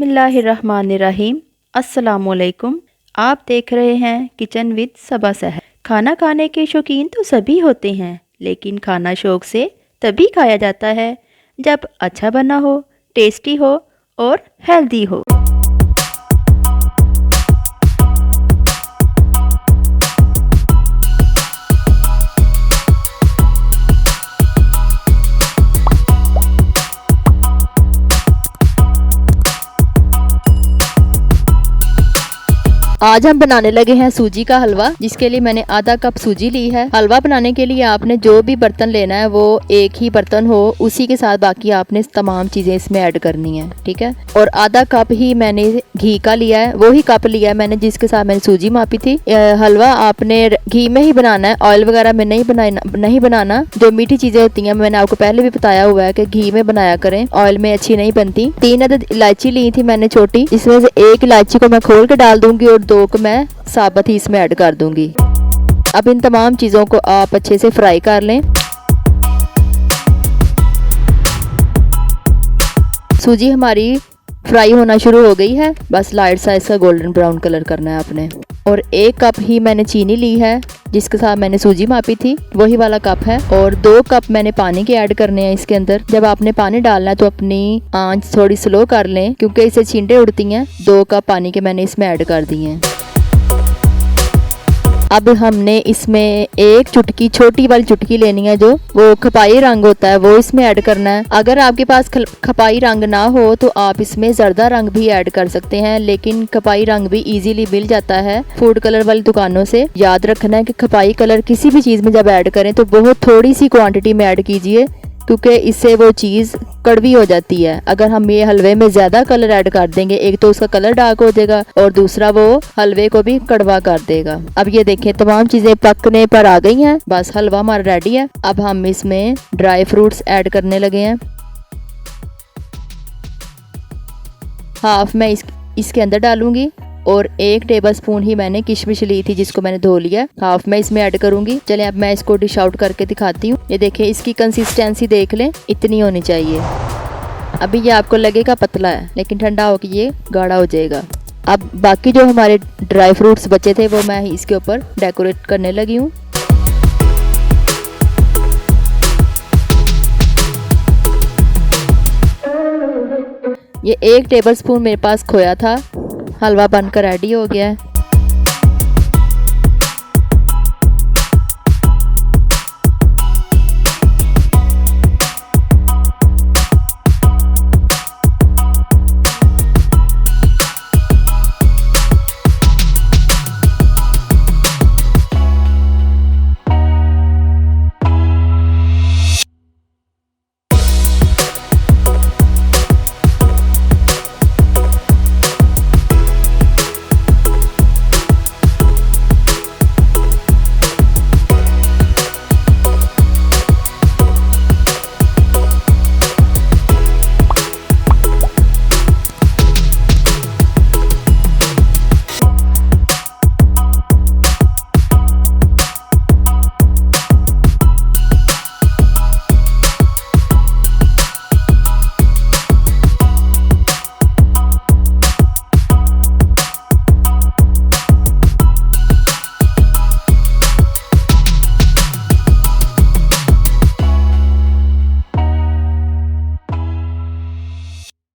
बिस्मिल्लाहिर्रहमानिर्रहीम। अस्सलामुअलैकुम। आप देख रहे हैं किचन विद सबा सहर। खाना खाने के शौकीन तो सभी होते हैं, लेकिन खाना शौक से तभी खाया जाता है जब अच्छा बना हो, टेस्टी हो और हेल्दी हो। आज हम बनाने लगे हैं सूजी का हलवा, जिसके लिए मैंने आधा कप सूजी ली है। हलवा बनाने के लिए आपने जो भी बर्तन लेना है वो एक ही बर्तन हो, उसी के साथ बाकी आपने तमाम चीजें इसमें ऐड करनी है, ठीक है। और आधा कप ही मैंने घी का लिया है, वो ही कप लिया है मैंने जिसके साथ मैंने सूजी मापी थी। हलवा आपने घी में ही बनाना है, ऑयल वगैरह में नहीं बनाना। जो मीठी चीजें होती हैं मैंने आपको पहले भी बताया हुआ है कि घी में बनाया करें, ऑयल में अच्छी नहीं बनती। 3 अदद इलायची ली थी मैंने छोटी, इसमें से एक इलायची को मैं खोल के डाल दूंगी और 2 को मैं साबुत ही इसमें ऐड कर दूंगी। अब इन तमाम चीजों को आप अच्छे से फ्राई कर लें। सूजी हमारी फ्राई होना शुरू हो गई है, बस लाइट सा इसका गोल्डन ब्राउन कलर करना है आपने। और 1 कप ही मैंने चीनी ली है, जिसके साथ मैंने सूजी मापी थी, वही वाला कप है। और 2 कप मैंने पानी के ऐड करने हैं इसके अंदर। जब आपने पानी डालना है तो अपनी आंच थोड़ी स्लो कर लें, क्योंकि इससे छींटे उड़ती हैं। 2 कप पानी के मैंने इसमें ऐड कर दिए हैं। अब हमने इसमें एक चुटकी, छोटी वाली चुटकी लेनी है, जो वो खपाई रंग होता है, वो इसमें ऐड करना है। अगर आपके पास खपाई रंग ना हो तो आप इसमें जर्दा रंग भी ऐड कर सकते हैं, लेकिन खपाई रंग भी इजीली मिल जाता है फूड कलर वाली दुकानों से। याद रखना है कि खपाई कलर किसी भी चीज में जब ऐड करें तो बहुत थोड़ी सी क्वांटिटी में ऐड कीजिए, क्योंकि इससे वो चीज़ कड़वी हो जाती है। अगर हम ये हलवे में ज़्यादा कलर ऐड कर देंगे, एक तो उसका कलर डार्क हो जाएगा और दूसरा वो हलवे को भी कड़वा कर देगा। अब ये देखें तमाम चीज़ें पकने पर आ गई हैं, बस हलवा हमारा रेडी है। अब हम इसमें ड्राई फ्रूट्स ऐड करने लगे हैं। हाफ मैं इसके अंदर डालूंगी और 1 टेबलस्पून ही मैंने किशमिश ली थी, जिसको मैंने धो लिया। हाफ मैं इसमें ऐड करूंगी। चलें अब मैं इसको डिश आउट करके दिखाती हूँ। ये देखें, इसकी कंसिस्टेंसी देख लें, इतनी होनी चाहिए। अभी ये आपको लगेगा पतला है, लेकिन ठंडा होकर ये गाढ़ा हो जाएगा। अब बाकी जो हमारे ड्राई फ्रूट्स बचे थे वो मैं इसके ऊपर डेकोरेट करने लगी हूँ। ये 1 टेबलस्पून मेरे पास खोया था। हलवा बनकर रेडी हो गया है।